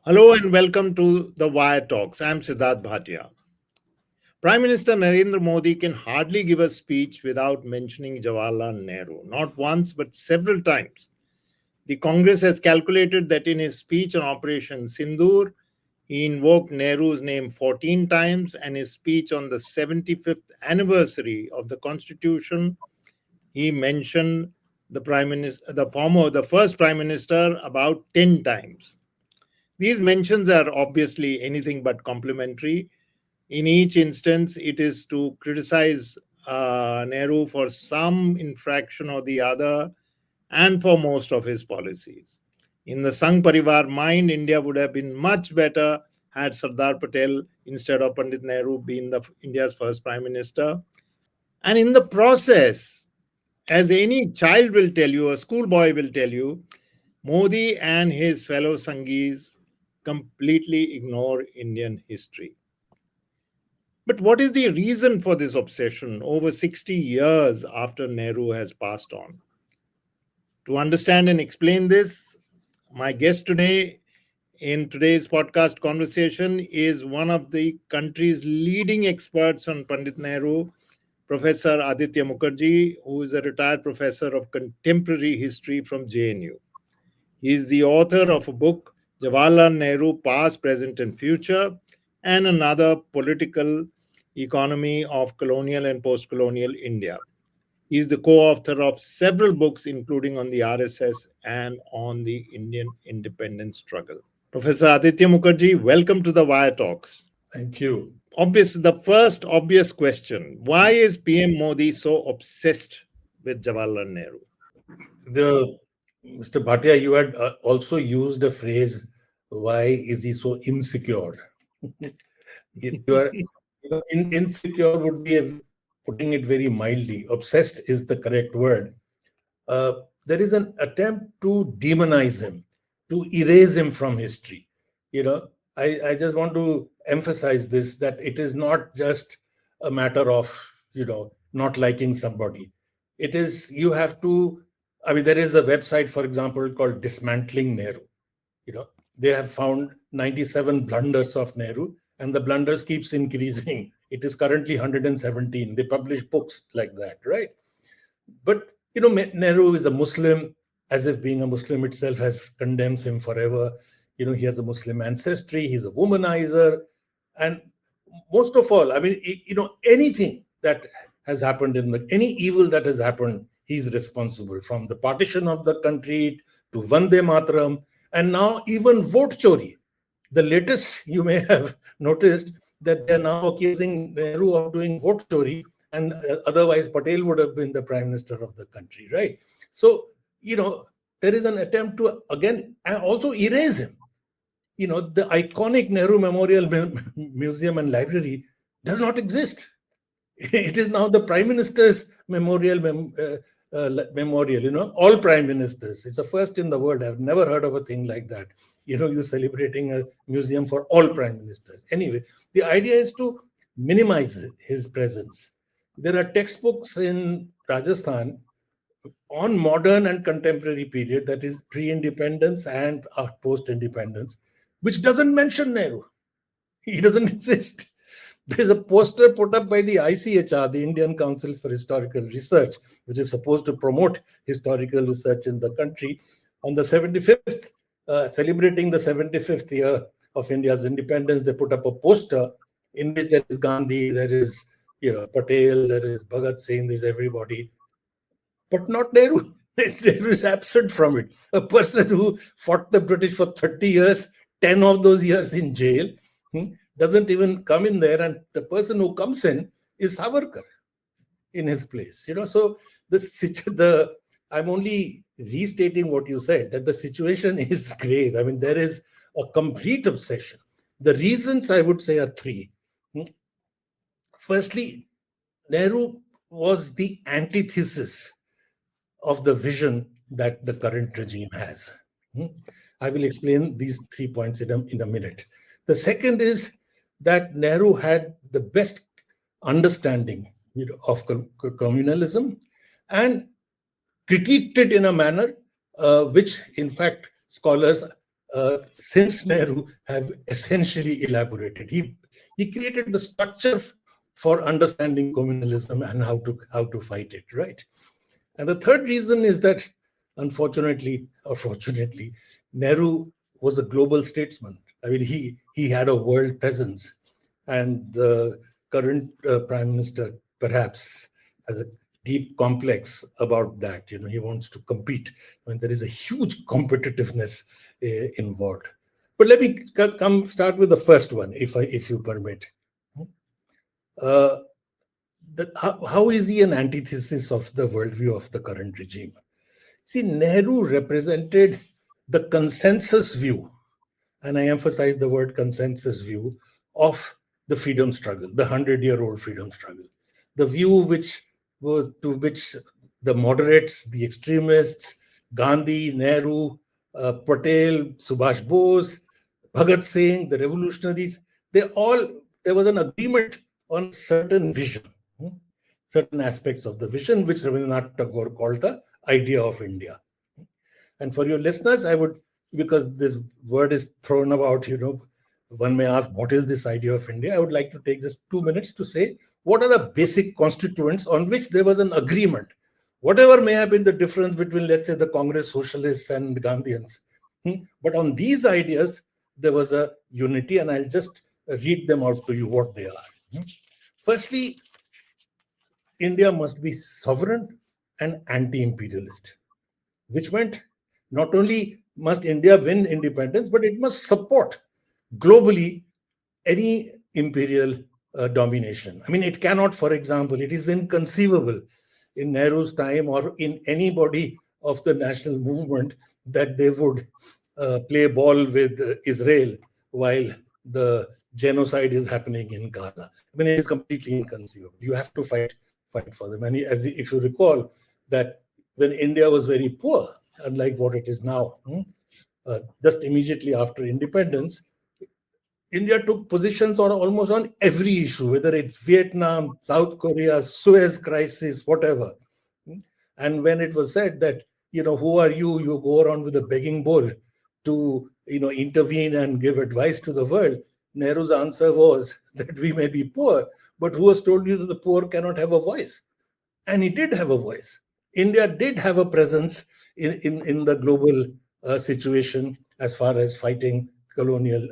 Hello and welcome to the Wire Talks. I'm Sidharth Bhatia. Prime Minister Narendra Modi can hardly give a speech without mentioning Jawaharlal Nehru, not once but several times. The Congress has calculated that in his speech on Operation Sindoor, he invoked Nehru's name 14 times, and his speech on the 75th anniversary of the Constitution, he mentioned the first Prime Minister about 10 times. These mentions are obviously anything but complimentary. In each instance, it is to criticize Nehru for some infraction or the other and for most of his policies. In the Sangh Parivar mind, India would have been much better had Sardar Patel instead of Pandit Nehru been India's first prime minister. And in the process, as any child will tell you, a schoolboy will tell you, Modi and his fellow Sanghis completely ignore Indian history. But what is the reason for this obsession over 60 years after Nehru has passed on? To understand and explain this, my guest today in today's podcast conversation is one of the country's leading experts on Pandit Nehru, Professor Aditya Mukherjee, who is a retired professor of contemporary history from JNU. He is the author of a book, Jawaharlal Nehru, Past, Present, and Future, and another, Political Economy of Colonial and Post-Colonial India. He is the co-author of several books, including on the RSS and on the Indian independence struggle. Professor Aditya Mukherjee, welcome to the Wire Talks. Thank you. The first obvious question, why is PM Modi so obsessed with Jawaharlal Nehru? Mr. Bhatia, you had also used a phrase, why is he so insecure? Insecure would be putting it very mildly. Obsessed is the correct word. There is an attempt to demonize him, to erase him from history. I just want to emphasize this, that it is not just a matter of, not liking somebody. It is, you have to, there is a website, for example, called Dismantling Nehru. They have found 97 blunders of Nehru, and the blunders keeps increasing. It is currently 117. They publish books like that, right? But, Nehru is a Muslim, as if being a Muslim itself has condemns him forever. He has a Muslim ancestry. He's a womanizer. And most of all, anything that has happened any evil that has happened, he's responsible, from the partition of the country to Vande Mataram, and now even vote chori. The latest, you may have noticed that they're now accusing Nehru of doing vote chori, and otherwise Patel would have been the prime minister of the country, right? So, there is an attempt to, again, also erase him. The iconic Nehru Memorial Museum and Library does not exist. It is now the Prime Minister's memorial, all prime ministers. It's the first in the world. I've never heard of a thing like that. You're celebrating a museum for all prime ministers. Anyway, the idea is to minimize his presence. There are textbooks in Rajasthan on modern and contemporary period, that is pre-independence and post-independence, which doesn't mention Nehru. He doesn't exist. There is a poster put up by the ICHR, the Indian Council for Historical Research, which is supposed to promote historical research in the country, on the 75th, celebrating the 75th year of India's independence. They put up a poster in which there is Gandhi, there is Patel, there is Bhagat Singh, there's everybody, but not Nehru. Nehru is absent from it. A person who fought the British for 30 years, 10 of those years in jail, doesn't even come in there, and the person who comes in is Savarkar in his place. So I'm only restating what you said, that the situation is grave. There is a complete obsession. The reasons, I would say, are three. Firstly, Nehru was the antithesis of the vision that the current regime has. I will explain these 3 points in a minute. The second is that Nehru had the best understanding of communalism, and critiqued it in a manner which, in fact, scholars since Nehru have essentially elaborated. He created the structure for understanding communalism and how to fight it, right? And the third reason is that, unfortunately or fortunately, Nehru was a global statesman. I mean, he had a world presence, and the current prime minister perhaps has a deep complex about that. You know, he wants to compete when there is a huge competitiveness involved. But let me come start with the first one, if you permit. Uh, how is he an antithesis of the worldview of the current regime? See, Nehru represented the consensus view, and I emphasize the word consensus view, of the freedom struggle, the 100-year-old freedom struggle. The view to which the moderates, the extremists, Gandhi, Nehru, Patel, Subhash Bose, Bhagat Singh, the revolutionaries, there was an agreement on certain vision, certain aspects of the vision, which Rabindranath Tagore called the idea of India. And for your listeners, I would, because this word is thrown about, one may ask, what is this idea of India? I would like to take just 2 minutes to say, what are the basic constituents on which there was an agreement? Whatever may have been the difference between, let's say, the Congress socialists and the Gandhians. But on these ideas, there was a unity, and I'll just read them out to you what they are. Firstly, India must be sovereign and anti-imperialist, which meant not only must India win independence, but it must support globally any imperial domination. I mean, it cannot, for example, it is inconceivable in Nehru's time or in anybody of the national movement that they would play ball with Israel while the genocide is happening in Gaza. I mean, it is completely inconceivable. You have to fight for them. And if you recall that when India was very poor, unlike what it is now, just immediately after independence, India took positions on almost on every issue, whether it's Vietnam, South Korea, Suez crisis, whatever. And when it was said that, who are you? You go around with a begging bowl to, intervene and give advice to the world. Nehru's answer was that we may be poor, but who has told you that the poor cannot have a voice? And he did have a voice. India did have a presence in the global situation as far as fighting colonial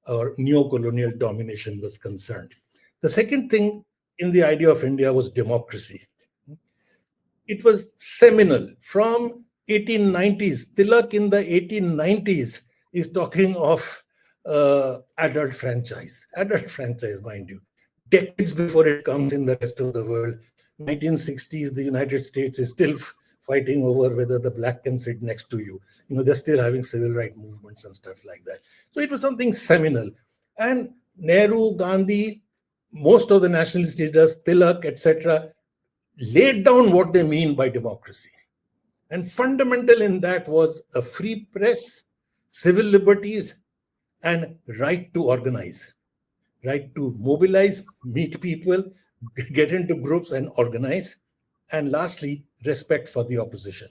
or neo-colonial domination was concerned. The second thing in the idea of India was democracy. It was seminal. From 1890s, Tilak in the 1890s is talking of adult franchise, mind you, decades before it comes in the rest of the world. 1960s, the United States is still fighting over whether the black can sit next to you. They're still having civil rights movements and stuff like that. So it was something seminal. And Nehru, Gandhi, most of the nationalist leaders, Tilak, etc., laid down what they mean by democracy. And fundamental in that was a free press, civil liberties, and right to organize, right to mobilize, meet people, get into groups and organize. And lastly, respect for the opposition.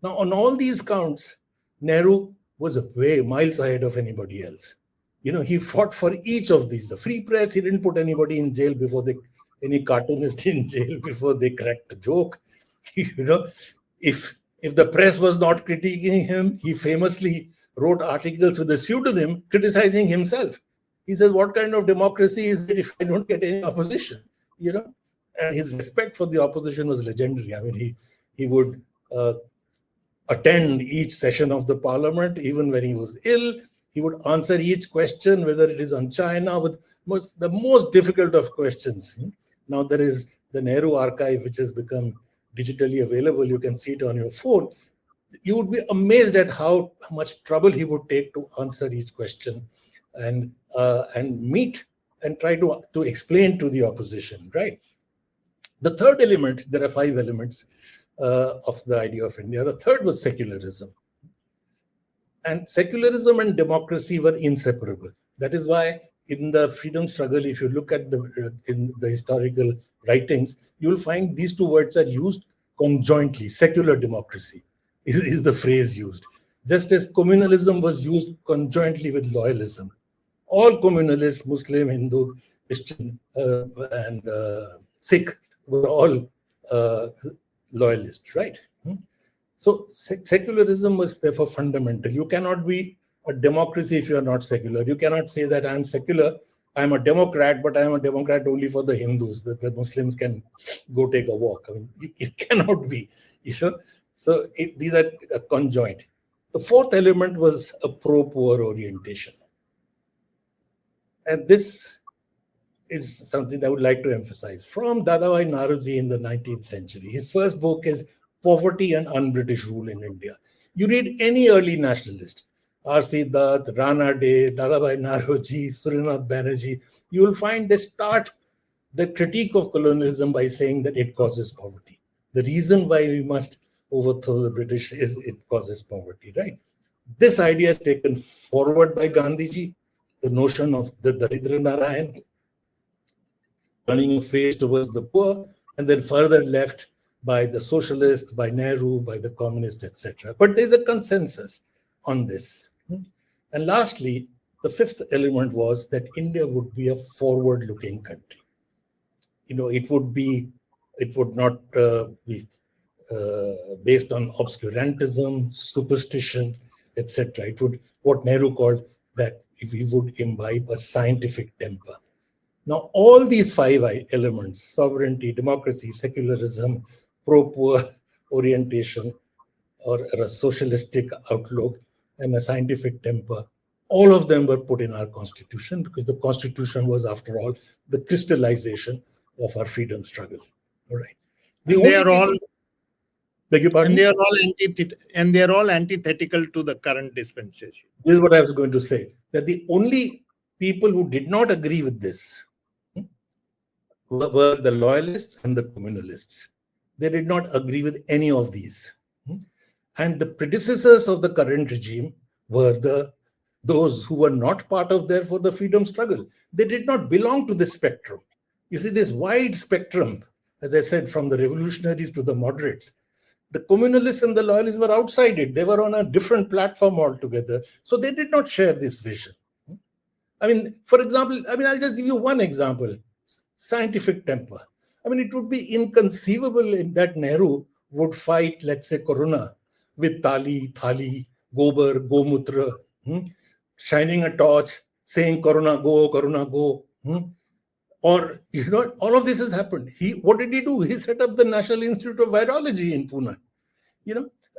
Now, on all these counts, Nehru was way miles ahead of anybody else. He fought for each of these. The free press, he didn't put anybody in jail any cartoonist in jail before they cracked a joke. If the press was not critiquing him, he famously wrote articles with a pseudonym criticizing himself. He says, what kind of democracy is it if I don't get any opposition? And his respect for the opposition was legendary. I mean, he would attend each session of the parliament, even when he was ill. He would answer each question, whether it is on China, with the most difficult of questions. Now there is the Nehru archive, which has become digitally available. You can see it on your phone. You would be amazed at how much trouble he would take to answer each question and meet and try to explain to the opposition, right? The third element, there are 5 elements of the idea of India. The third was secularism. And secularism and democracy were inseparable. That is why in the freedom struggle, if you look at in the historical writings, you will find these two words are used conjointly. Secular democracy is the phrase used. just as communalism was used conjointly with loyalism. All communalists, Muslim, Hindu, Christian, and Sikh, were all loyalists, right? So secularism was therefore fundamental. You cannot be a democracy if you are not secular. You cannot say that I'm secular, I'm a Democrat, but I'm a Democrat only for the Hindus, that the Muslims can go take a walk. I mean, it cannot be. So these are conjoined. The fourth element was a pro-poor orientation. And this is something I would like to emphasize. From Dadabhai Naoroji in the 19th century, his first book is Poverty and Un-British Rule in India. You read any early nationalist, R.C. Dutt, Rana Day, Dadabhai Naoroji, Surinath Banerjee, you will find they start the critique of colonialism by saying that it causes poverty. The reason why we must overthrow the British is it causes poverty, right? This idea is taken forward by Gandhiji, the notion of the Daridra Narayan, turning a face towards the poor, and then further left by the socialists, by Nehru, by the communists, etc. But there's a consensus on this. And lastly, the fifth element was that India would be a forward-looking country. It would not be based on obscurantism, superstition, etc. It would, what Nehru called that, if we would imbibe a scientific temper. Now, all these five elements, sovereignty, democracy, secularism, pro-poor orientation, or a socialistic outlook, and a scientific temper, all of them were put in our constitution, because the constitution was, after all, the crystallization of our freedom struggle. All right. They are all antithetical to the current dispensation. This is what I was going to say, that the only people who did not agree with this were the loyalists and the communalists. They did not agree with any of these. And the predecessors of the current regime were those who were not part of, therefore, the freedom struggle. They did not belong to this spectrum. You see, this wide spectrum, as I said, from the revolutionaries to the moderates. The communalists and the loyalists were outside it. They were on a different platform altogether. So they did not share this vision. I mean, for example, I'll just give you one example. Scientific temper. It would be inconceivable in that Nehru would fight, let's say, Corona with Thali, Gobar, Gomutra, shining a torch, saying Corona go. Or, all of this has happened. What did he do? He set up the National Institute of Virology in Pune.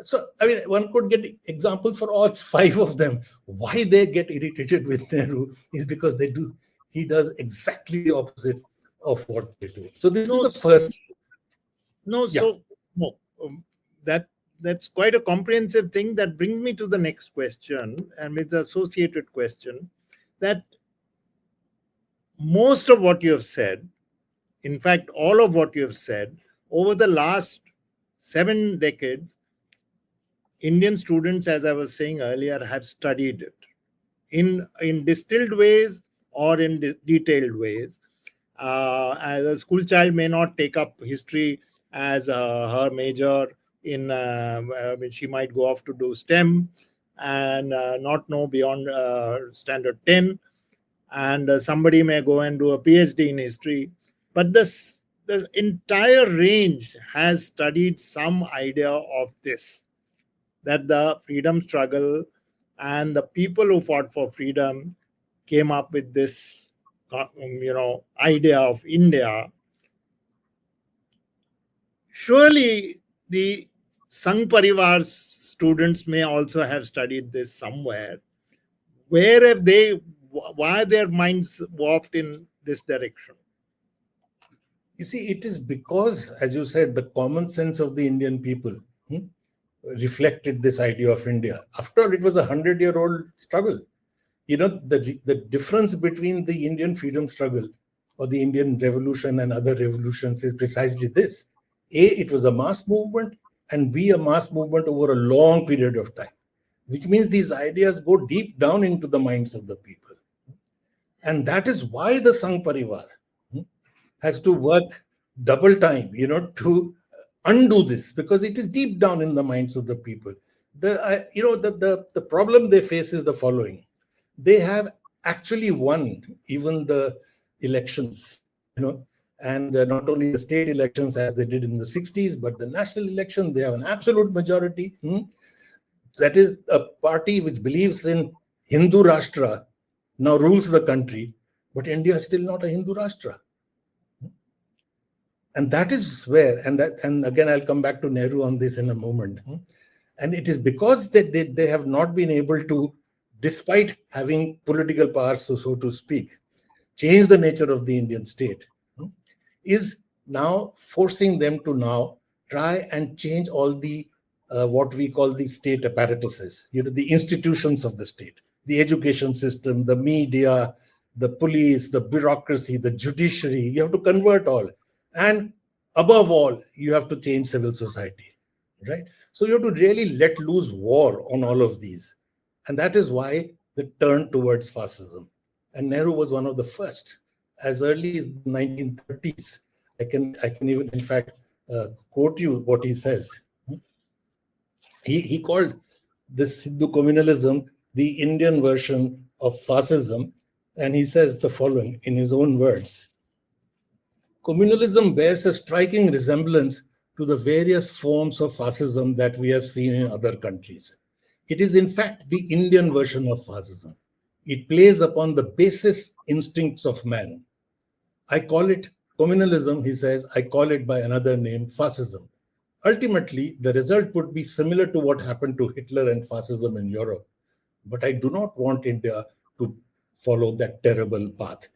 So, one could get examples for all five of them. Why they get irritated with Nehru is because he does exactly the opposite of what they do. So this is the first. That's quite a comprehensive thing. That brings me to the next question, and with the associated question, that most of what you have said, in fact, all of what you have said, over the last 7 decades, Indian students, as I was saying earlier, have studied it in distilled ways or in detailed ways. As a school child may not take up history as her major she might go off to do STEM and not know beyond standard 10. And somebody may go and do a PhD in history. But the entire range has studied some idea of this, that the freedom struggle and the people who fought for freedom came up with this idea of India. Surely the Sangh Parivar's students may also have studied this somewhere. Why are their minds warped in this direction? You see, it is because, as you said, the common sense of the Indian people reflected this idea of India. After all, it was a 100-year-old struggle. The difference between the Indian freedom struggle or the Indian revolution and other revolutions is precisely this. A, it was a mass movement, and B, a mass movement over a long period of time, which means these ideas go deep down into the minds of the people. And that is why the Sangh Parivar has to work double time, to undo this, because it is deep down in the minds of the people. The problem they face is the following. They have actually won even the elections, and not only the state elections as they did in the 60s, but the national election. They have an absolute majority. That is a party which believes in Hindu Rashtra now rules the country, but India is still not a Hindu Rashtra. And that is where, and again, I'll come back to Nehru on this in a moment. And it is because they have not been able to, despite having political power, so to speak, change the nature of the Indian state, is now forcing them to now try and change all the what we call the state apparatuses, the institutions of the state, the education system, the media, the police, the bureaucracy, the judiciary. You have to convert all. And above all, you have to change civil society, right? So you have to really let loose war on all of these. And that is why the turn towards fascism. And Nehru was one of the first. As early as the 1930s, I can even, in fact, quote you what he says. He called this Hindu communalism the Indian version of fascism. And he says the following in his own words. Communalism bears a striking resemblance to the various forms of fascism that we have seen in other countries. It is, in fact, the Indian version of fascism. It plays upon the basest instincts of man. I call it communalism, he says. I call it by another name, fascism. Ultimately, the result would be similar to what happened to Hitler and fascism in Europe. But I do not want India to follow that terrible path.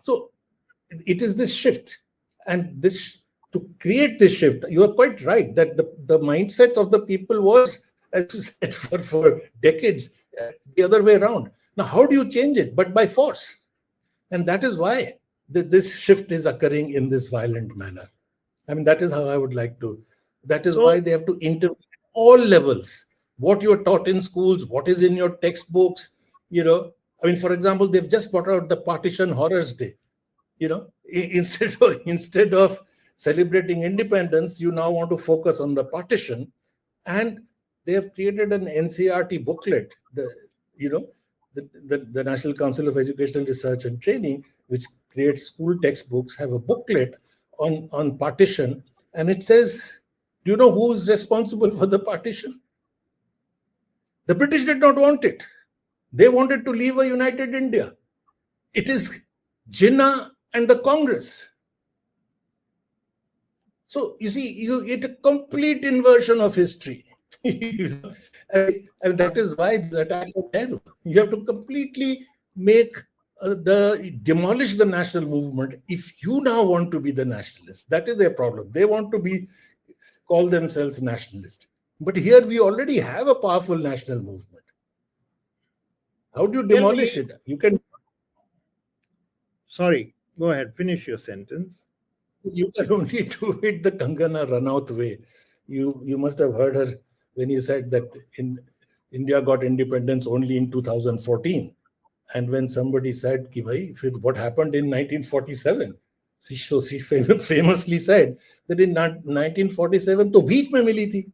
So it is this shift. And this, to create this shift, you are quite right that the mindset of the people was, as you said, for decades, the other way around. Now, how do you change it? But by force. And that is why this shift is occurring in this violent manner. I mean, that is how I would like to. That is why they have to intervene at all levels. What you are taught in schools, what is in your textbooks, I mean, for example, they've just brought out the Partition Horrors Day. Instead of celebrating independence, you now want to focus on the partition, and they have created an NCERT booklet. The National Council of Educational Research and Training, which creates school textbooks, have a booklet on partition, and it says, do you know who is responsible for the partition? The British did not want it. They wanted to leave a united India. It is Jinnah and the Congress. So you see, you get a complete inversion of history. And that is why the attack on Nehru. You have to completely demolish the national movement if you now want to be the nationalists. That is their problem. They want to call themselves nationalists. But here we already have a powerful national movement. How do you demolish it? You can. Sorry, go ahead. Finish your sentence. You can only do it the Kangana Ranaut way. You must have heard her when he said that India got independence only in 2014. And when somebody said, Ki bhai, what happened in 1947? She famously said that in 1947, to beech mein mili thi.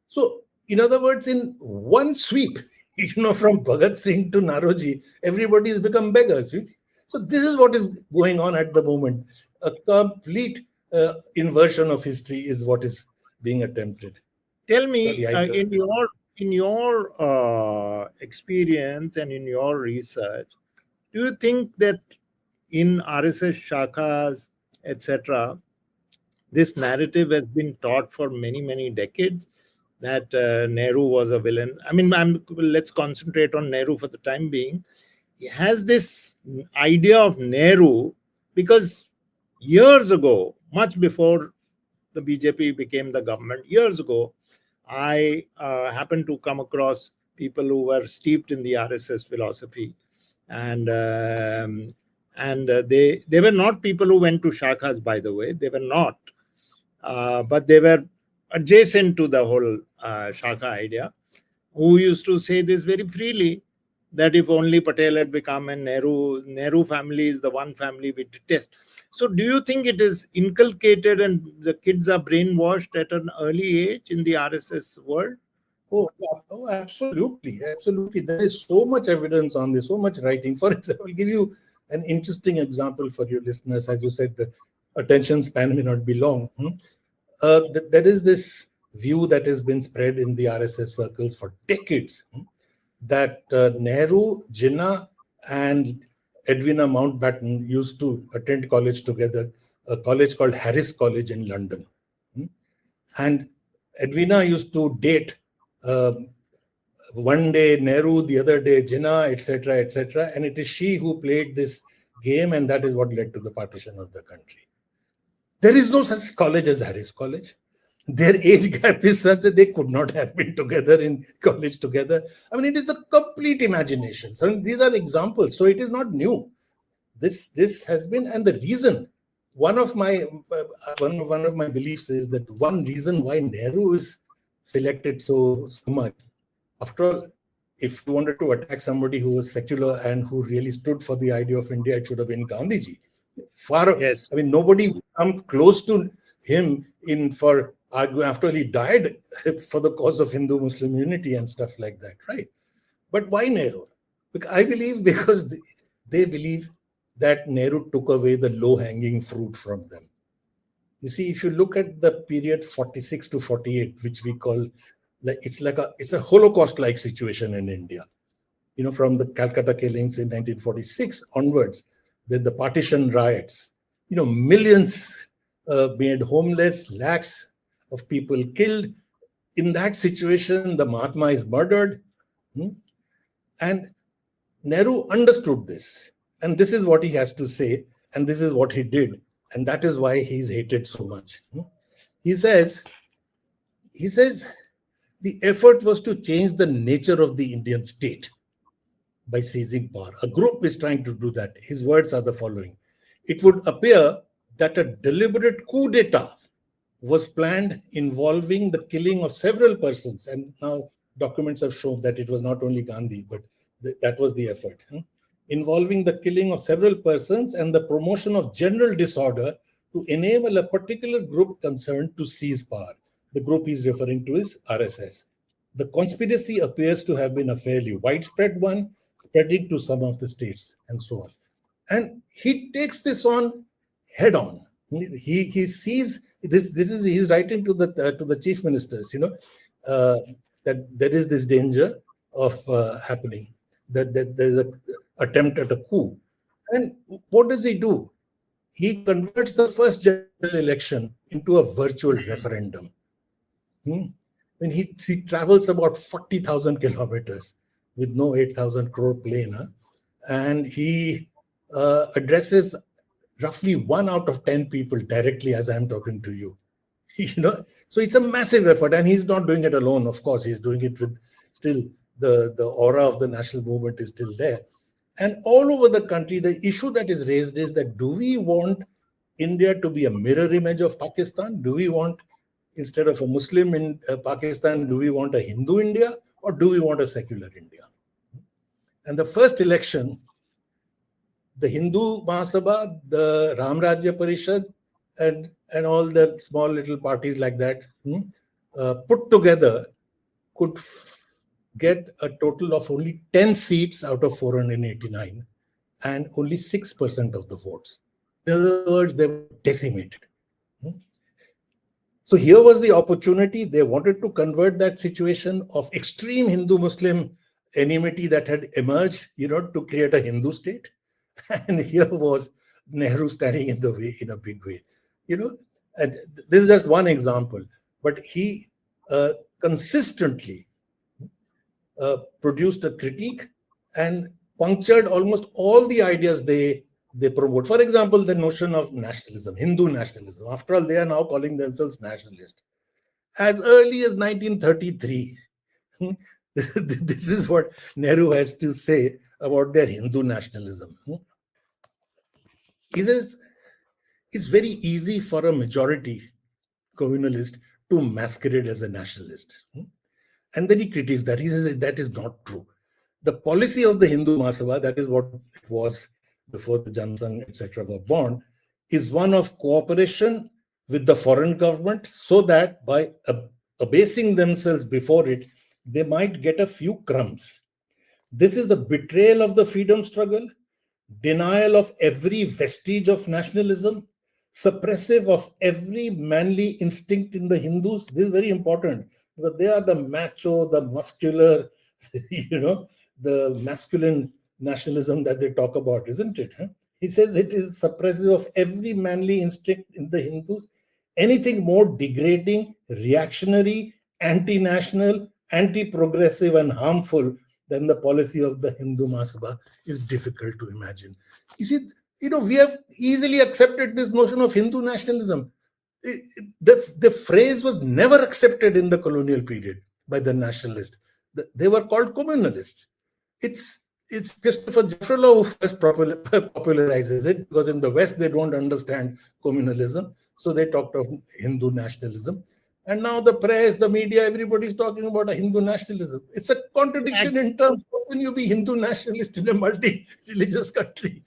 So, in other words, in one sweep, from Bhagat Singh to Naroji, everybody has become beggars. So this is what is going on at the moment. A complete inversion of history is what is being attempted. Tell me, in your experience and in your research, do you think that in RSS shakhas, etc., this narrative has been taught for many, many decades that Nehru was a villain? I mean, let's concentrate on Nehru for the time being. He has this idea of Nehru because years ago, much before the BJP became the government, years ago, I happened to come across people who were steeped in the RSS philosophy, and they were not people who went to shakhas, by the way. They were not, but they were adjacent to the whole shakha idea, who used to say this very freely, that if only Patel had become a Nehru family is the one family we detest. So do you think it is inculcated and the kids are brainwashed at an early age in the RSS world? Absolutely, absolutely. There is so much evidence on this, so much writing. For example, I'll give you an interesting example for your listeners. As you said, the attention span may not be long. There is this view that has been spread in the RSS circles for decades, that Nehru, Jinnah, and Edwina Mountbatten used to attend college together, a college called Harris College in London. And Edwina used to date one day Nehru, the other day Jinnah, etc., etc. And it is she who played this game, and that is what led to the partition of the country. There is no such college as Harris College. Their age gap is such that they could not have been together in college together. I mean, it is a complete imagination. So these are examples. So it is not new. This has been, and the reason, one of my beliefs is that one reason why Nehru is selected so much. After all, if you wanted to attack somebody who was secular and who really stood for the idea of India, it should have been Gandhiji. Yes. I mean, nobody would come close to him for after he died for the cause of Hindu-Muslim unity and stuff like that, right? But why Nehru? I believe because they believe that Nehru took away the low-hanging fruit from them. You see, if you look at the period 46 to 48, which we call, it's a Holocaust-like situation in India. You know, from the Calcutta killings in 1946 onwards, the partition riots, you know, millions made homeless, lakhs of people killed. In that situation, the Mahatma is murdered. And Nehru understood this. And this is what he has to say. And this is what he did. And that is why he's hated so much. He says, the effort was to change the nature of the Indian state by seizing power. A group is trying to do that. His words are the following. It would appear that a deliberate coup d'etat was planned involving the killing of several persons. And now documents have shown that it was not only Gandhi, but that was the effort. Involving the killing of several persons and the promotion of general disorder to enable a particular group concerned to seize power. The group he's referring to is RSS. The conspiracy appears to have been a fairly widespread one, spreading to some of the states and so on. And he takes this on head on. He sees this. He's writing to the chief ministers, you know, that there is this danger of happening, that there's an attempt at a coup. And what does he do? He converts the first general election into a virtual referendum. When he travels about 40,000 kilometers with no 8,000 crore plane, and he addresses roughly 1 out of 10 people directly as I'm talking to you. You know, so it's a massive effort, and he's not doing it alone. Of course, he's doing it with still the aura of the national movement is still there. And all over the country, the issue that is raised is that do we want India to be a mirror image of Pakistan? Do we want, instead of a Muslim in Pakistan, do we want a Hindu India, or do we want a secular India? And the first election, the Hindu Mahasabha, the Ram Rajya Parishad, and all the small little parties like that put together could get a total of only 10 seats out of 489 and only 6% of the votes. In other words, they were decimated. So here was the opportunity. They wanted to convert that situation of extreme Hindu-Muslim enmity that had emerged, you know, to create a Hindu state. And here was Nehru standing in the way in a big way. You know, and this is just one example, but he consistently produced a critique and punctured almost all the ideas they promote. For example, the notion of nationalism, Hindu nationalism. After all, they are now calling themselves nationalists. As early as 1933, this is what Nehru has to say about their Hindu nationalism. He says, it's very easy for a majority communalist to masquerade as a nationalist. And then he critiques that. He says that is not true. The policy of the Hindu Mahasabha, that is what it was before the Jansangh, etc., were born, is one of cooperation with the foreign government, so that by abasing themselves before it, they might get a few crumbs. This is the betrayal of the freedom struggle, denial of every vestige of nationalism, suppressive of every manly instinct in the Hindus. This is very important because they are the macho, the muscular, the masculine nationalism that they talk about, isn't it? Huh? He says it is suppressive of every manly instinct in the Hindus. Anything more degrading, reactionary, anti-national, anti-progressive, and harmful than the policy of the Hindu Mahasabha is difficult to imagine. You see, we have easily accepted this notion of Hindu nationalism. The phrase was never accepted in the colonial period by the nationalists. They were called communalists. It's Christopher Jawaharlal who first popularizes it, because in the West they don't understand communalism, so they talked of Hindu nationalism. And now the press, the media, everybody's talking about a Hindu nationalism. It's a contradiction in terms. How can you be Hindu nationalist in a multi-religious country?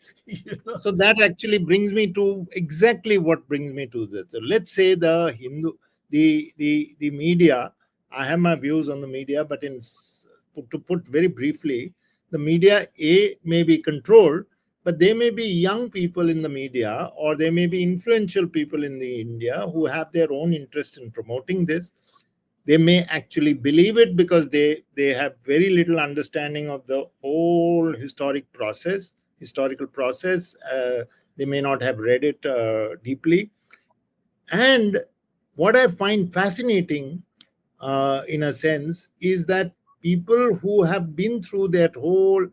So that actually brings me to exactly what brings me to this. So let's say the media. I have my views on the media, but to put very briefly, the media may be controlled, but they may be young people in the media, or they may be influential people in the India who have their own interest in promoting this. They may actually believe it because they have very little understanding of the whole historical process. They may not have read it deeply. And what I find fascinating, in a sense, is that people who have been through that whole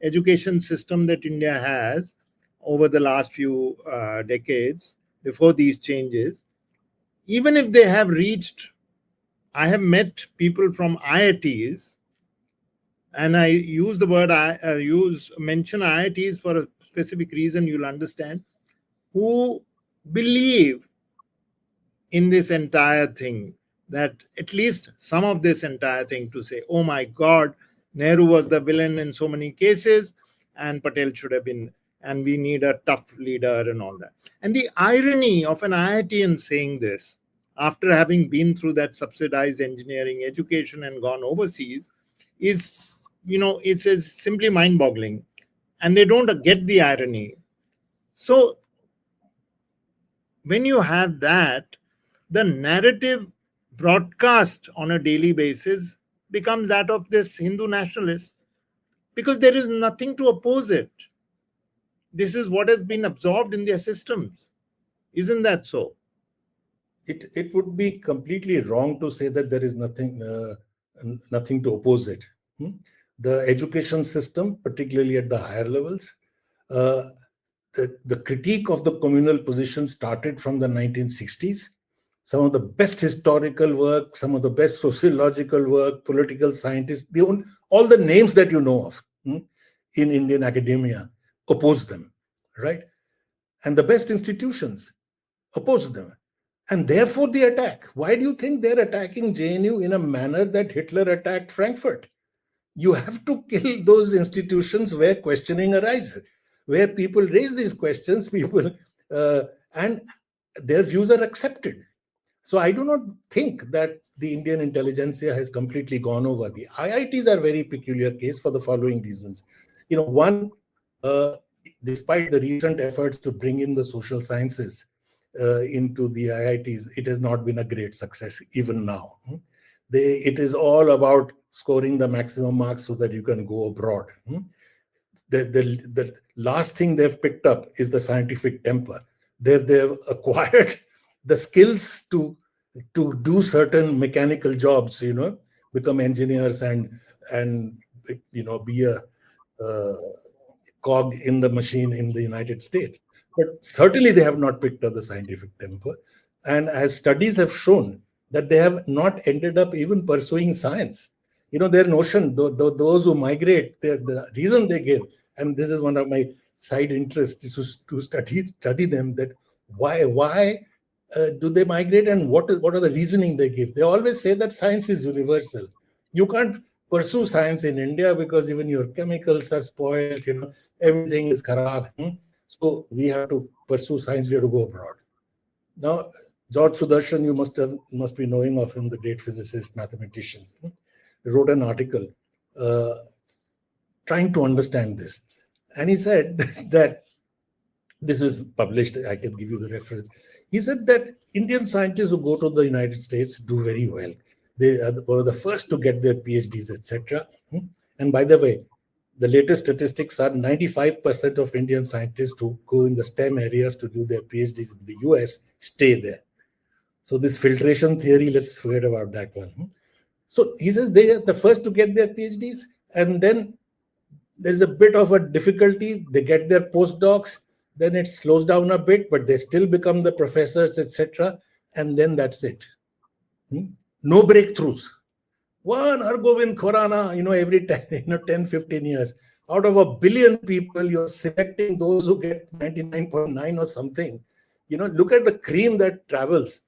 education system that India has over the last few decades before these changes, even if they have reached, I have met people from IITs, and I use the word mention IITs for a specific reason you'll understand, who believe in this entire thing, that at least some of this entire thing, to say, oh my God, Nehru was the villain in so many cases, and Patel should have been, and we need a tough leader and all that. And the irony of an IITian saying this, after having been through that subsidized engineering education and gone overseas, is, it's simply mind-boggling. And they don't get the irony. So when you have that, the narrative broadcast on a daily basis becomes that of this Hindu nationalist, because there is nothing to oppose it. This is what has been absorbed in their systems. Isn't that so? It would be completely wrong to say that there is nothing to oppose it. The education system, particularly at the higher levels, the critique of the communal position started from the 1960s. Some of the best historical work, some of the best sociological work, political scientists, all the names that you know of in Indian academia oppose them, right? And the best institutions oppose them. And therefore the attack. Why do you think they're attacking JNU in a manner that Hitler attacked Frankfurt? You have to kill those institutions where questioning arises, where people raise these questions, and their views are accepted. So I do not think that the Indian intelligentsia has completely gone over. The IITs are a very peculiar case for the following reasons. One, despite the recent efforts to bring in the social sciences into the IITs, it has not been a great success even now. It is all about scoring the maximum marks so that you can go abroad. The last thing they've picked up is the scientific temper. They've acquired the skills to do certain mechanical jobs, become engineers and be a cog in the machine in the United States. But certainly they have not picked up the scientific temper. And as studies have shown, that they have not ended up even pursuing science. Their notion, those who migrate, the reason they give, and this is one of my side interests, is to study them, that why do they migrate, and what are the reasoning they give. They always say that science is universal. You can't pursue science in India because even your chemicals are spoiled, everything is kharab. So we have to pursue science, we have to go abroad. Now, George Sudarshan, you must be knowing of him, the great physicist, mathematician. wrote an article uh, trying to understand this. And he said that this is published, I can give you the reference. He said that Indian scientists who go to the United States do very well. They are one of the first to get their PhDs, etc. And by the way, the latest statistics are 95% of Indian scientists who go in the STEM areas to do their PhDs in the US stay there. So this filtration theory, let's forget about that one. So he says they are the first to get their PhDs, and then there's a bit of a difficulty. They get their postdocs, then it slows down a bit, but they still become the professors, etc. And then that's it. No breakthroughs. One Hargobind Khorana, every 10, 15 years. Out of 1 billion people, you're selecting those who get 99.9 or something. Look at the cream that travels.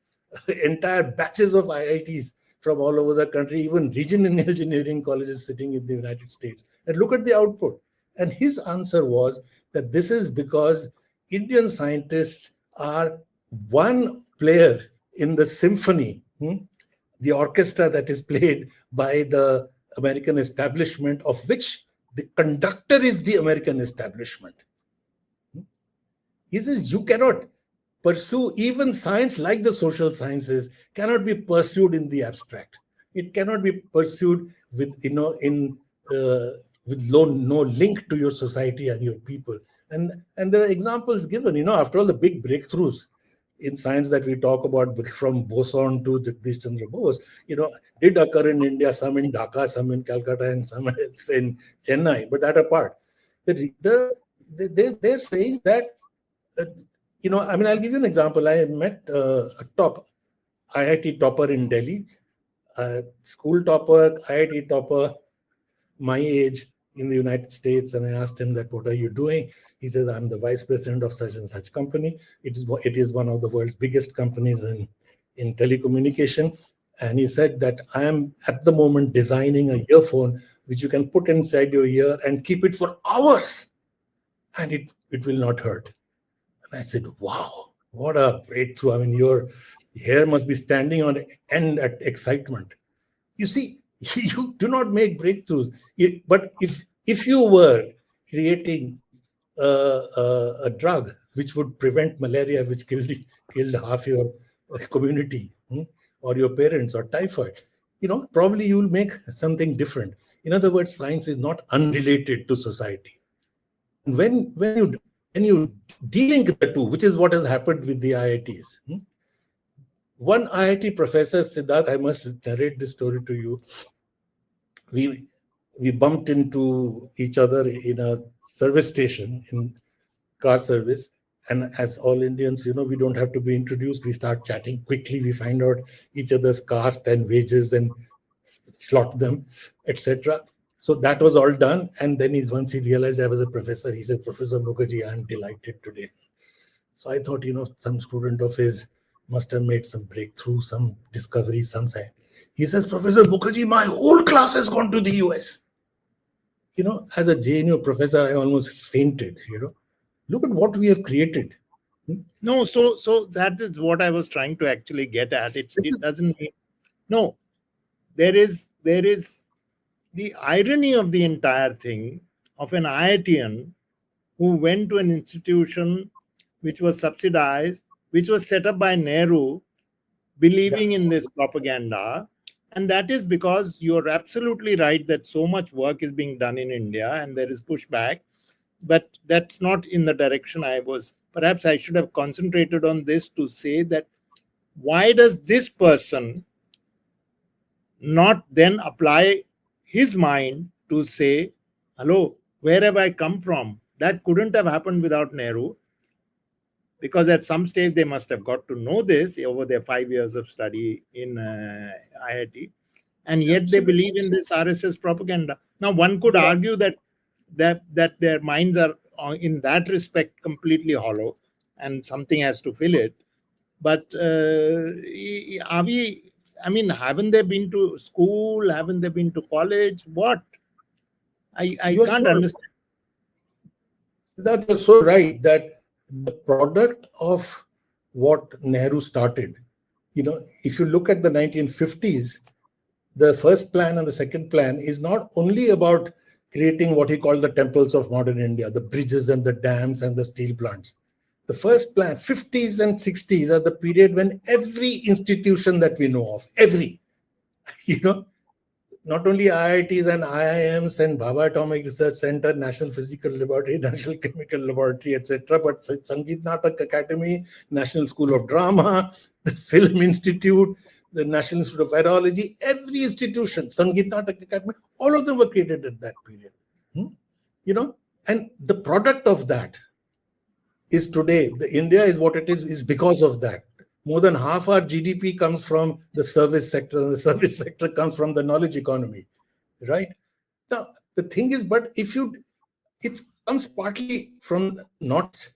Entire batches of IITs from all over the country, even regional engineering colleges sitting in the United States. And look at the output. And his answer was that this is because Indian scientists are one player in the symphony, the orchestra that is played by the American establishment, of which the conductor is the American establishment. He says you cannot pursue even science like the social sciences cannot be pursued in the abstract. It cannot be pursued with with no link to your society and your people. And there are examples given. After all, the big breakthroughs in science that we talk about, from boson to Jagdish Chandra Bose, did occur in India, some in Dhaka, some in Calcutta, and some else in Chennai. But that apart, they're saying that, I'll give you an example. I met a top IIT topper in Delhi, school topper, IIT topper, my age, in the United States, and I asked him that, what are you doing? He says, I'm the vice president of such and such company. It is one of the world's biggest companies in telecommunication. And he said that I am at the moment designing a earphone which you can put inside your ear and keep it for hours, and it will not hurt. And I said, wow, what a breakthrough. Your hair must be standing on end at excitement. You see, you do not make breakthroughs. But if you were creating a drug which would prevent malaria, which killed half your community, or your parents, or typhoid, probably you will make something different. In other words, science is not unrelated to society. When you de-link the two, which is what has happened with the IITs. One IIT professor, Sidharth, I must narrate this story to you. We bumped into each other in a service station, in car service. And as all Indians, we don't have to be introduced. We start chatting quickly. We find out each other's caste and wages and slot them, etc. So that was all done. And then once he realized I was a professor, he says, Professor Mukherjee, I'm delighted today. So I thought, some student of his must have made some breakthrough, some discovery, some science. He says, Professor Mukherjee, my whole class has gone to the US. As a JNU professor, I almost fainted. Look at what we have created. No, so that is what I was trying to actually get at. It doesn't mean, no, there is the irony of the entire thing of an IITian who went to an institution which was subsidized, which was set up by Nehru, believing in this propaganda. And that is because you're absolutely right that so much work is being done in India and there is pushback. But that's not in the direction I was. Perhaps I should have concentrated on this to say that why does this person not then apply his mind to say, hello, where have I come from? That couldn't have happened without Nehru, because at some stage they must have got to know this over their 5 years of study in IIT, and yet they believe in this RSS propaganda. Now, one could argue that their minds are, in that respect, completely hollow, and something has to fill it. But are we? Haven't they been to school? Haven't they been to college? What? I can't understand. That was so right, that the product of what Nehru started, if you look at the 1950s, the first plan and the second plan is not only about creating what he called the temples of modern India, the bridges and the dams and the steel plants. The first plan, 50s and 60s, are the period when every institution that we know of, every, you know, not only IITs and IIMs and Bhabha Atomic Research Center, National Physical Laboratory, National Chemical Laboratory, etc., but Sangeet Natak Academy, National School of Drama, the Film Institute, the National Institute of Virology, every institution, Sangeet Natak Academy, all of them were created at that period. You know, and the product of that is today, the India is what it is because of that. More than half our GDP comes from the service sector, and the service sector comes from the knowledge economy, right? Now, the thing is, but if you, it comes partly from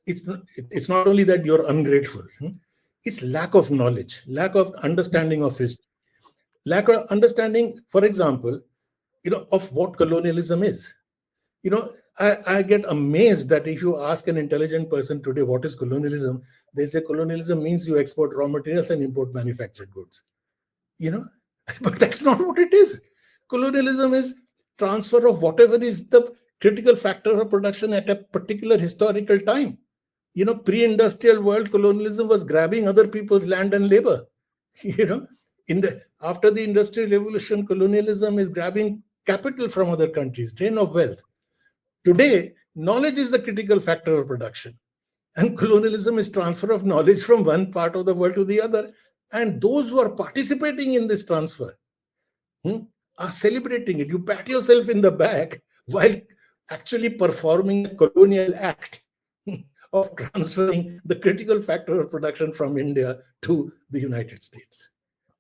it's not only that you're ungrateful, it's lack of knowledge, lack of understanding of history, lack of understanding, for example, of what colonialism is. I get amazed that if you ask an intelligent person today what is colonialism, they say colonialism means you export raw materials and import manufactured goods. But that's not what it is. Colonialism is transfer of whatever is the critical factor of production at a particular historical time. Pre-industrial world, colonialism was grabbing other people's land and labor. After the industrial revolution, colonialism is grabbing capital from other countries, drain of wealth. Today, knowledge is the critical factor of production, and colonialism is transfer of knowledge from one part of the world to the other. And those who are participating in this transfer are celebrating it. You pat yourself in the back while actually performing a colonial act of transferring the critical factor of production from India to the United States.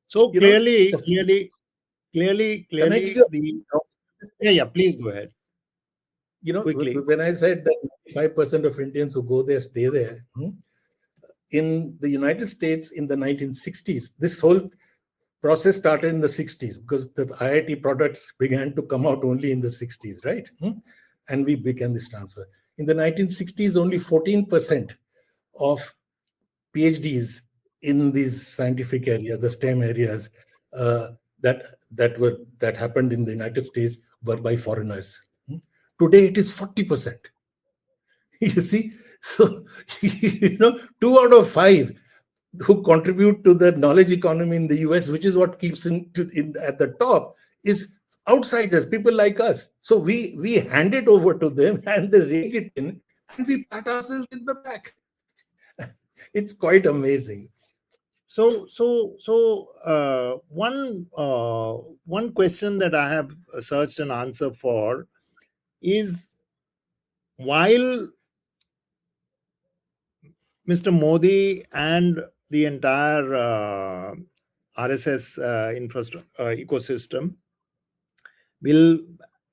So clearly, please go ahead. Quickly. When I said that 5% of Indians who go there stay there, in the United States in the 1960s, this whole process started in the 60s because the IIT products began to come out only in the 60s, right? And we began this transfer. In the 1960s, only 14% of PhDs in these scientific areas, the STEM areas, that happened in the United States were by foreigners. Today it is 40%. You see, so 2 out of 5 who contribute to the knowledge economy in the US, which is what keeps at the top, is outsiders, people like us. So we hand it over to them and they rake it in, and we pat ourselves in the back. It's quite amazing. So one question that I have searched an answer for is, while Mr. Modi and the entire RSS ecosystem will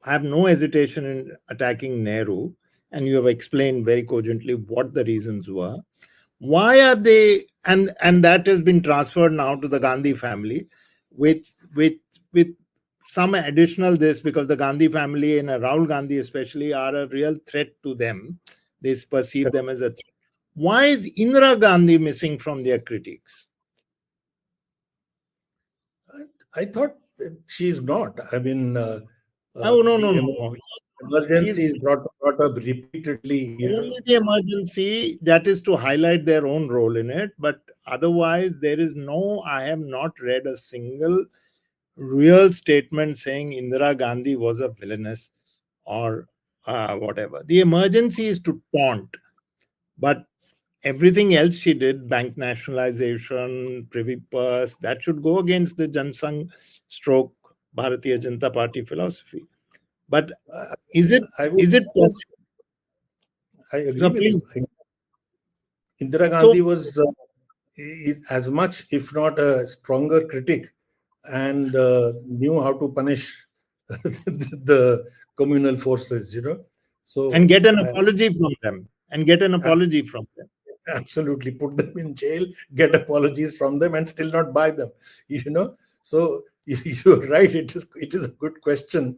have no hesitation in attacking Nehru, and you have explained very cogently what the reasons were. Why are they, and that has been transferred now to the Gandhi family, with some additional this, because the Gandhi family and Rahul Gandhi especially are a real threat to them. They perceive them as a threat. Why is Indira Gandhi missing from their critiques? I thought she's not. I mean, no. Emergency is brought up repeatedly. Only the emergency, that is to highlight their own role in it. But otherwise, I have not read a single real statement saying Indira Gandhi was a villainess or whatever. The emergency is to taunt. But everything else she did, bank nationalization, privy purse, that should go against the Jansangh stroke Bharatiya Janata Party philosophy. But is it possible? I agree with you. Indira Gandhi was as much, if not a stronger critic, and knew how to punish the communal forces, So and get an apology from them. Absolutely, put them in jail, get apologies from them, and still not buy them. So you're right. It is a good question,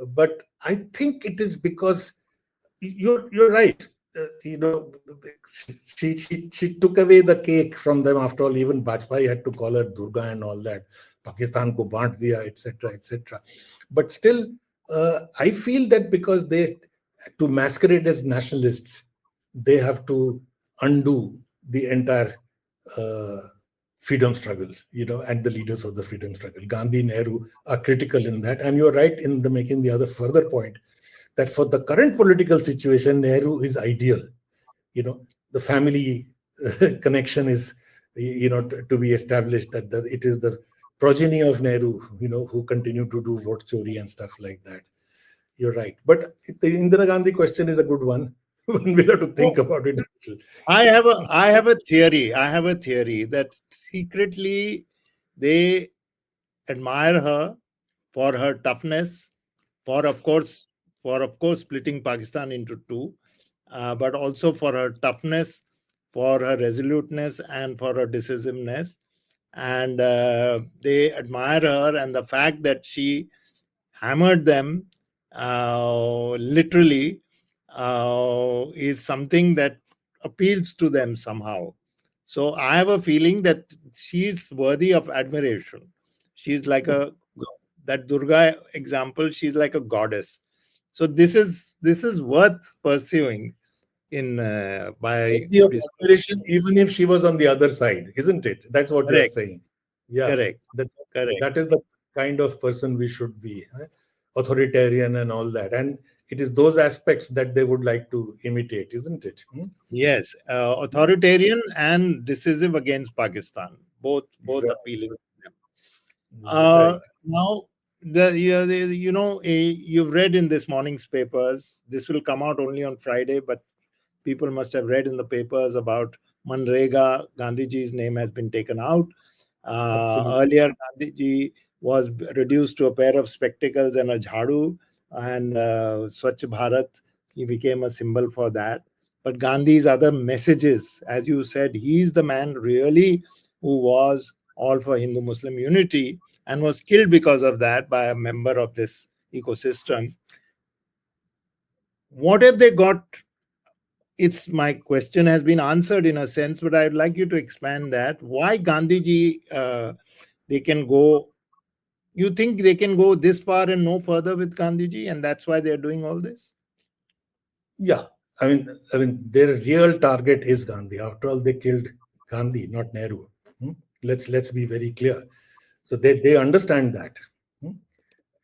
but I think it is because you're right. she took away the cake from them. After all, even Bajpayee had to call her Durga and all that. Pakistan ko baant diya, etc., etc. But still, I feel that because they, to masquerade as nationalists, they have to undo the entire uh, freedom struggle, and the leaders of the freedom struggle. Gandhi, Nehru are critical in that. And you're right in the making the other further point that for the current political situation, Nehru is ideal. The family connection is, to be established, that it is the progeny of Nehru, who continue to do vote chori and stuff like that. You're right. But the Indira Gandhi question is a good one. We'll have to think Oh, about it a little. I have a theory that secretly they admire her for her toughness, for of course splitting Pakistan into two, but also for her toughness, for her resoluteness, and for her decisiveness. And they admire her, and the fact that she hammered them literally is something that appeals to them somehow. So I have a feeling that she's worthy of admiration. She's like a, that Durga example, she's like a goddess. So this is worth pursuing in by Worthy of this. admiration, even if she was on the other side, isn't it? That's what you're Correct, saying. Yeah, correct, that correct. that is the kind of person we should be, authoritarian and all that. And it is those aspects that they would like to imitate, isn't it? Yes, authoritarian and decisive against Pakistan, both Right, appealing to them. right. Now, you've read in this morning's papers. This will come out only on Friday, but people must have read in the papers about Manrega. Gandhiji's name has been taken out. Absolutely. Earlier, Gandhiji was reduced to a pair of spectacles and a jhadu, and Swachh Bharat, he became a symbol for that. But Gandhi's other messages, as you said, he's the man really who was all for Hindu Muslim unity and was killed because of that by a member of this ecosystem. What have they got? It's my question has been answered in a sense, but I'd like you to expand that. Why Gandhiji, they can go, you think they can go this far and no further with Gandhiji, and that's why they're doing all this? Yeah, I mean, their real target is Gandhi. After all, they killed Gandhi, not Nehru. Hmm? Let's be very clear. So they understand that. Hmm?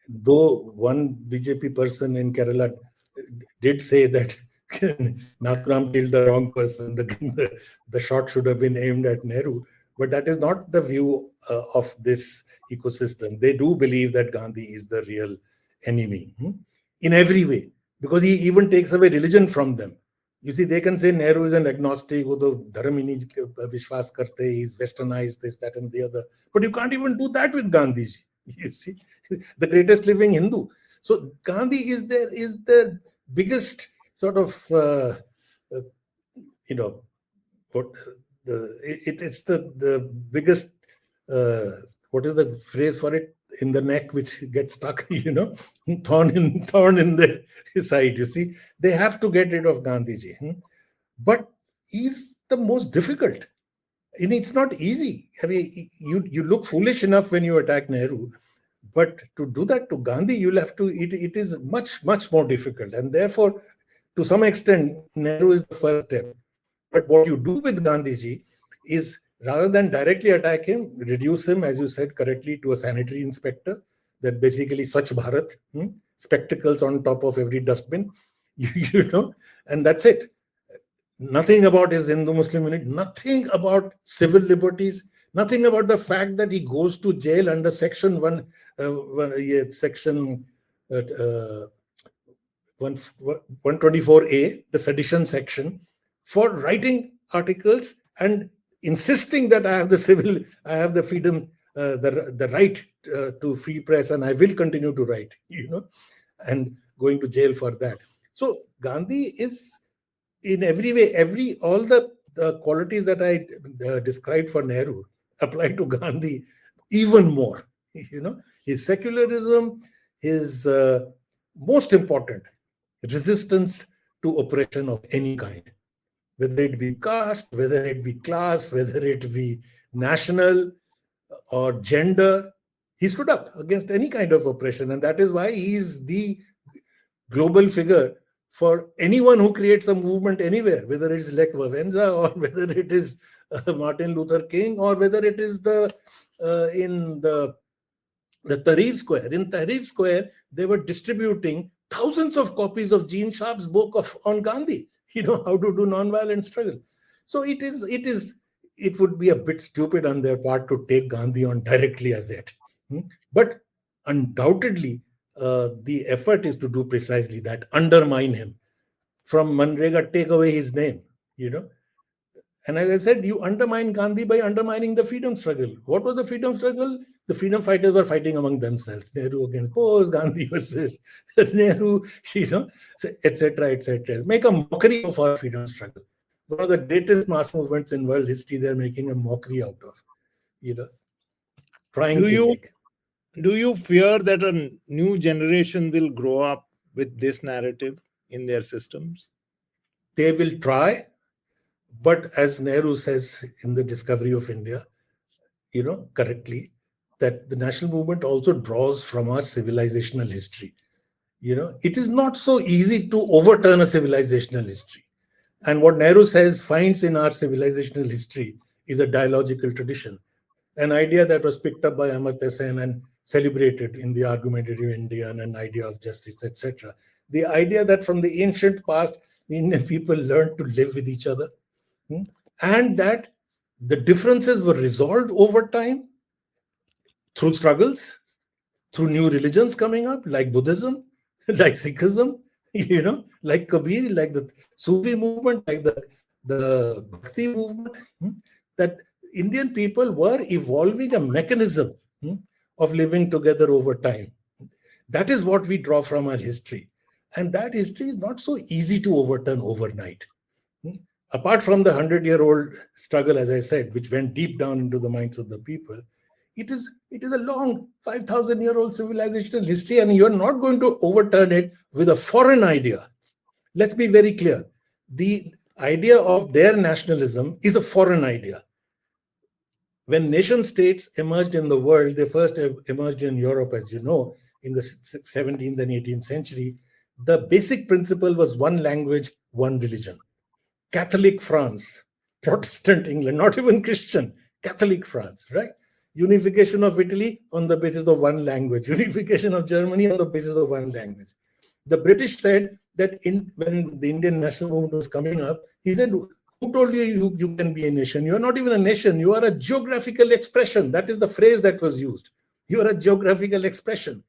Though one BJP person in Kerala did say that Nathuram killed the wrong person, the shot should have been aimed at Nehru. But that is not the view of this ecosystem. They do believe that Gandhi is the real enemy, in every way, because he even takes away religion from them. You see, they can say Nehru is an agnostic, wo to dharm hi nahi vishwas karte, he's westernized, this, that, and the other. But you can't even do that with Gandhiji. You see, the greatest living Hindu. So Gandhi is the biggest sort of uh, you know what it's the biggest what is the phrase for it, in the neck which gets stuck, thorn in the side. You see, they have to get rid of Gandhiji, but he's the most difficult. And it's not easy. I mean, you look foolish enough when you attack Nehru, but to do that to Gandhi, you'll have to. It is much more difficult, and therefore, to some extent, Nehru is the first step. But what you do with Gandhiji is, rather than directly attack him, reduce him, as you said correctly, to a sanitary inspector. That basically Swachh Bharat, spectacles on top of every dustbin, and that's it. Nothing about his Hindu-Muslim unity, nothing about civil liberties, nothing about the fact that he goes to jail under Section 1, Section uh, uh, 124A, the sedition section, for writing articles and insisting that I have the freedom, the right to free press, and I will continue to write, and going to jail for that. So Gandhi is, in every way, all the qualities that I described for Nehru apply to Gandhi even more. His secularism, his most important resistance to oppression of any kind, whether it be caste, whether it be class, whether it be national or gender. He stood up against any kind of oppression, and that is why he is the global figure for anyone who creates a movement anywhere, whether it's Lech Wałęsa or whether it is Martin Luther King or whether it is in the Tahrir Square. In Tahrir Square, they were distributing thousands of copies of Gene Sharp's book on Gandhi, how to do nonviolent struggle. So it would be a bit stupid on their part to take Gandhi on directly as it. But undoubtedly, the effort is to do precisely that, undermine him. From Manrega, take away his name, And as I said, you undermine Gandhi by undermining the freedom struggle. What was the freedom struggle? The freedom fighters were fighting among themselves. Nehru against Bose, Gandhi versus Nehru, etc., etc. Make a mockery of our freedom struggle. One of the greatest mass movements in world history, they're making a mockery out of, trying to make. Do you fear that a new generation will grow up with this narrative in their systems? They will try, but as Nehru says in the Discovery of India, correctly, that the national movement also draws from our civilizational history. It is not so easy to overturn a civilizational history. And what Nehru says finds in our civilizational history is a dialogical tradition, an idea that was picked up by Amartya Sen and celebrated in the Argumentative Indian, an idea of justice, etc. The idea that from the ancient past, the Indian people learned to live with each other, and that the differences were resolved over time through struggles, through new religions coming up, like Buddhism, like Sikhism, like Kabir, like the Sufi movement, like the Bhakti movement, that Indian people were evolving a mechanism of living together over time. That is what we draw from our history. And that history is not so easy to overturn overnight. Apart from the 100-year-old struggle, as I said, which went deep down into the minds of the people, it is a long 5,000-year-old civilizational history, and you're not going to overturn it with a foreign idea. Let's be very clear. The idea of their nationalism is a foreign idea. When nation states emerged in the world, they first emerged in Europe, as you know, in the 17th and 18th century. The basic principle was one language, one religion. Catholic France, Protestant England, not even Christian, Catholic France, right? Unification of Italy on the basis of one language, unification of Germany on the basis of one language. The British said that when the Indian national movement was coming up, he said, who told you you can be a nation? You are not even a nation. You are a geographical expression. That is the phrase that was used. You are a geographical expression.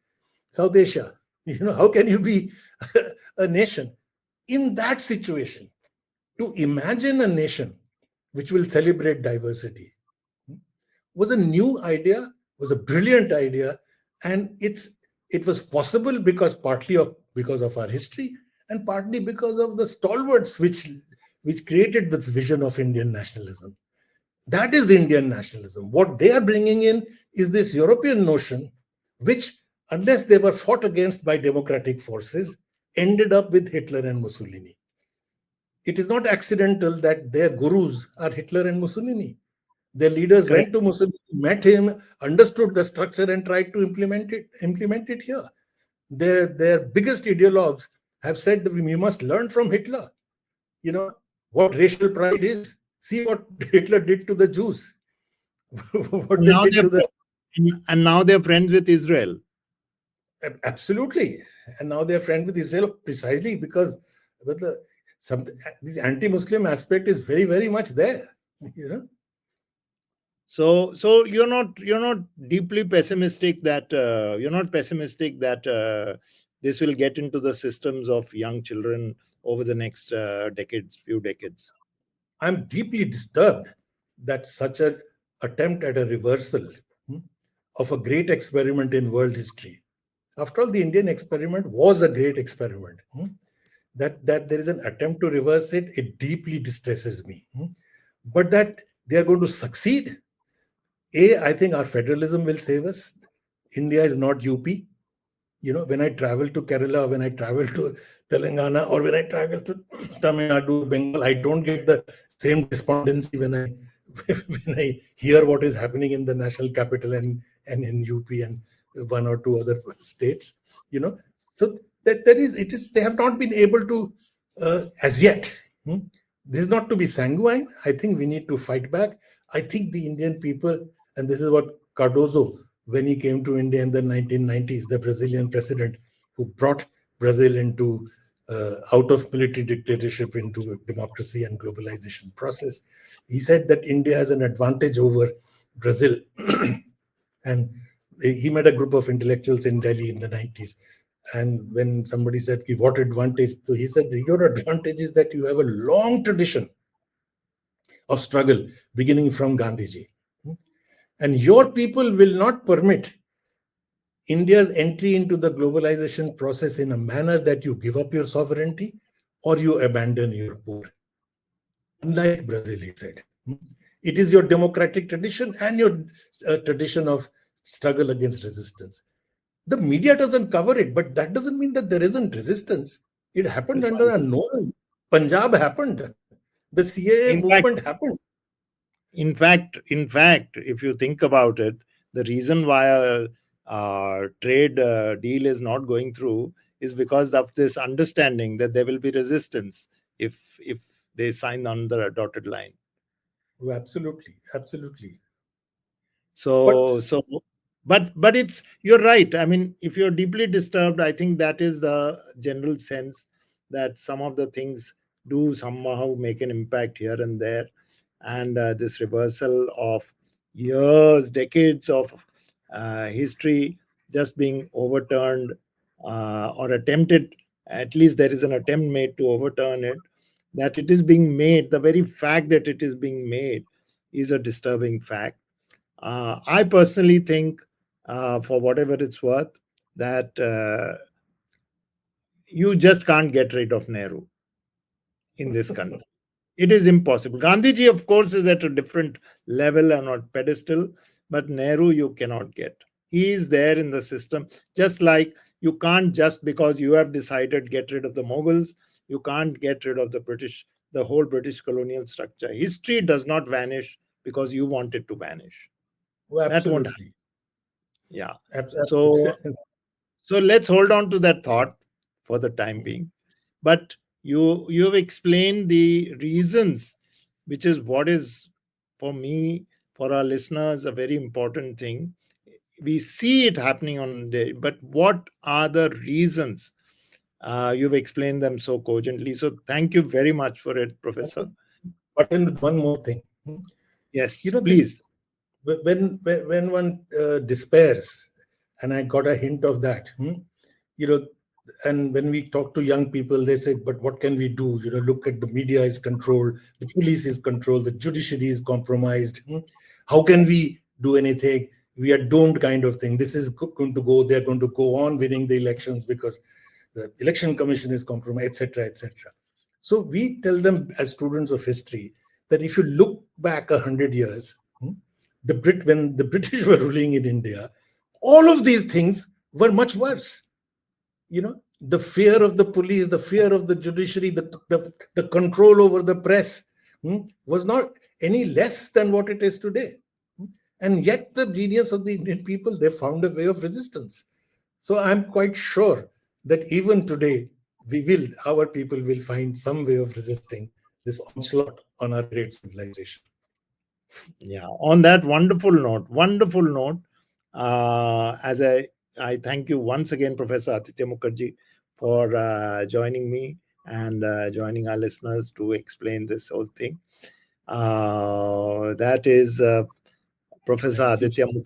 South Asia, how can you be a nation? In that situation, to imagine a nation which will celebrate diversity was a new idea, was a brilliant idea, and it was possible because of our history, and partly because of the stalwarts which created this vision of Indian nationalism. That is Indian nationalism. What they are bringing in is this European notion, which, unless they were fought against by democratic forces, ended up with Hitler and Mussolini. It is not accidental that their gurus are Hitler and Mussolini. Their leaders went to Mussolini, met him, understood the structure, and tried to implement it here. Their biggest ideologues have said that we must learn from Hitler. What racial pride is. See what Hitler did to the Jews. And now they're friends with Israel. Absolutely. And now they're friends with Israel precisely because this anti-Muslim aspect is very, very much there. So you're not deeply pessimistic that this will get into the systems of young children over the next few decades. I'm deeply disturbed that such an attempt at a reversal of a great experiment in world history. After all, the Indian experiment was a great experiment. That there is an attempt to reverse it, it deeply distresses me. But that they are going to succeed. I think our federalism will save us. India is not UP. When I travel to Kerala, when I travel to Telangana, or when I travel to Tamil Nadu or Bengal, I don't get the same despondency when I when I hear what is happening in the national capital and in UP and one or two other states. You know, so that there is, it is, they have not been able to as yet. This is not to be sanguine. I think we need to fight back. I think the Indian people, and this is what Cardozo, when he came to India in the 1990s, the Brazilian president who brought Brazil into out of military dictatorship into a democracy and globalization process. He said that India has an advantage over Brazil. And he met a group of intellectuals in Delhi in the 90s. And when somebody said, what advantage? So he said, your advantage is that you have a long tradition of struggle beginning from Gandhiji. And your people will not permit India's entry into the globalization process in a manner that you give up your sovereignty or you abandon your poor. Unlike Brazil, he said. It is your democratic tradition and your tradition of struggle against resistance. The media doesn't cover it, but that doesn't mean that there isn't resistance. It happened under a normal. Punjab happened. The CAA In fact, movement happened. in fact, if you think about it, the reason why a trade deal is not going through is because of this understanding that there will be resistance if they sign on the dotted line. Oh, absolutely, absolutely. But So, but it's, you're right. I mean, if you're deeply disturbed, I think that is the general sense that some of the things do somehow make an impact here and there, and this reversal of years, decades of history just being overturned, or attempted. At least there is an attempt made to overturn it. That it is being made, the very fact that it is being made is a disturbing fact. I personally think, for whatever it's worth, that you just can't get rid of Nehru in this country. It is impossible. Gandhiji, of course, is at a different level and on pedestal, but Nehru you cannot get. He is there in the system, just like you can't, just because you have decided get rid of the Mughals, you can't get rid of the British, the whole British colonial structure. History does not vanish because you want it to vanish. oh, That won't happen. absolutely, Yeah. So absolutely. so let's hold on to that thought for the time being. But you've explained the reasons, which is what is, for me, for our listeners, a very important thing. We see it happening on the day, but what are the reasons? You've explained them so cogently. So thank you very much for it, Professor. But in with one more thing, you Yes, know, this please. when one despairs, and I got a hint of that. You know, and when we talk to young people, they say, "But what can we do? You know, look at the media is controlled, the police is controlled, the judiciary is compromised. How can we do anything? We are doomed," kind of thing. This is going to go. They're going to go on winning the elections because the election commission is compromised, etc., etc. So we tell them as students of history that if you look back 100 years, when the British were ruling in India, all of these things were much worse. You know, the fear of the police, the fear of the judiciary, the control over the press was not any less than what it is today. And yet the genius of the Indian people, they found a way of resistance. So I'm quite sure that even today, our people will find some way of resisting this onslaught on our great civilization. Yeah. On that wonderful note, as I thank you once again, Professor Aditya Mukherjee, for joining me and joining our listeners to explain this whole thing. That is Professor Thank you Aditya so much.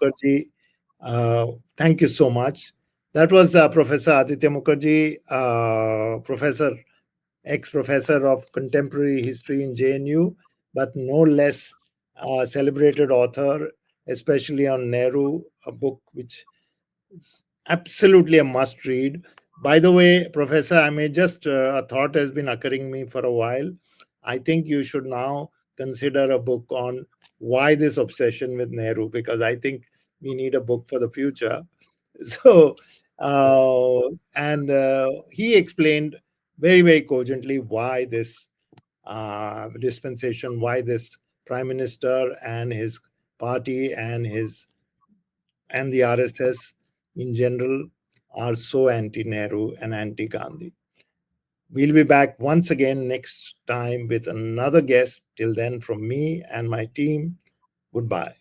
Mukherjee. Thank you so much. That was Professor Aditya Mukherjee, professor, ex-professor of contemporary history in JNU, but no less celebrated author, especially on Nehru, a book which is absolutely a must read. By the way, Professor, I may just, a thought has been occurring me for a while. I think you should now consider a book on why this obsession with Nehru, because I think we need a book for the future. So, Yeah. and he explained very, very cogently why this dispensation, why this prime minister and his party and the RSS in general are so anti-Nehru and anti-Gandhi. We'll be back once again next time with another guest. Till then, from me and my team, goodbye.